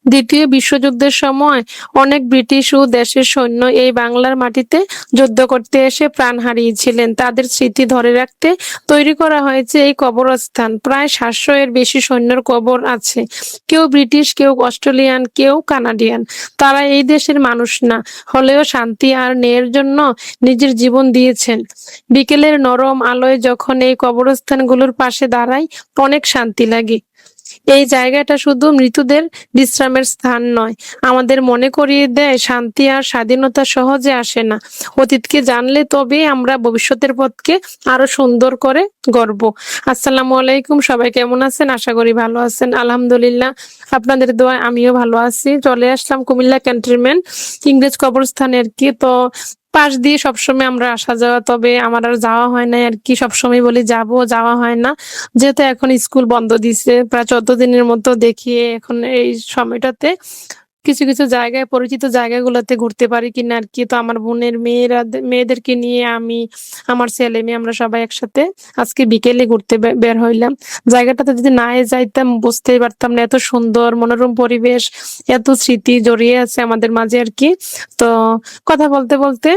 দ্বিতীয় বিশ্বযুদ্ধের সময় অনেক ব্রিটিশ ও দেশের সৈন্য এই বাংলার মাটিতে যুদ্ধ করতে এসে প্রাণ হারিয়েছিলেন। তাদের স্মৃতি ধরে রাখতে তৈরি করা হয়েছে এই কবরস্থান। প্রায় ৭০০ এর বেশি সৈন্যর কবর আছে। কেউ ব্রিটিশ, কেউ অস্ট্রেলিয়ান, কেউ কানাডিয়ান। তারা এই দেশের মানুষ না হলেও শান্তি আর ন্যায়ের জন্য নিজের জীবন দিয়েছেন। বিকেলের নরম আলোয় যখন এই কবরস্থানগুলোর পাশে দাঁড়াই, অনেক শান্তি লাগে। এই জায়গাটা শুধু মৃতদের বিশ্রামের স্থান নয়, আমাদের মনে করিয়ে দেয় শান্তি আর স্বাধীনতা সহজে আসে না। অতীতকে জানলে তবেই আমরা ভবিষ্যতের পথকে আরো সুন্দর করে গড়ব। আসসালামু আলাইকুম, সবাই কেমন আছেন? আশা করি ভালো আছেন। আলহামদুলিল্লাহ, আপনাদের দোয়ায় আমিও ভালো আছি। চলে আসলাম কুমিল্লা ক্যান্টনমেন্ট ইংরেজ কবরস্থানে আর কি। তো পাশ দিয়ে সবসময় আমরা আসা যাওয়া, তবে আমার আর যাওয়া হয় না আর কি। সবসময় বলি যাবো, যাওয়া হয় না। যেহেতু এখন স্কুল বন্ধ দিছে প্রায় 14 দিনের মতো, দেখি এখন এই সময়টাতে কিছু কিছু জায়গায়, পরিচিত জায়গাগুলোতে ঘুরতে পারি কিনা আর কি। তো আমার বোনের মেয়েদেরকে নিয়ে আমি, আমার ছেলে মেয়ে, আমরা সবাই একসাথে আজকে বিকেলে ঘুরতে বের হইলাম। জায়গাটাতে যদি না যাইতাম বুঝতেই পারতাম না, এত সুন্দর মনোরম পরিবেশ, এত স্মৃতি জড়িয়ে আছে আমাদের মাঝে আর কি। তো কথা বলতে বলতে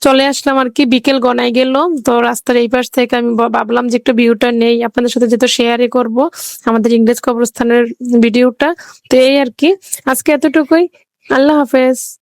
চলে আসলাম আর কি, বিকেল গনায় গেল। তো রাস্তার এই পাশ থেকে আমি ভাবলাম যে একটু ভিউটা নেই, আপনাদের সাথে যেহেতু শেয়ারই করব আমাদের ইংরেজ কবরস্থানের ভিডিওটা। তো এই আর কি, আজকে এতটুকুই। আল্লাহ হাফেজ।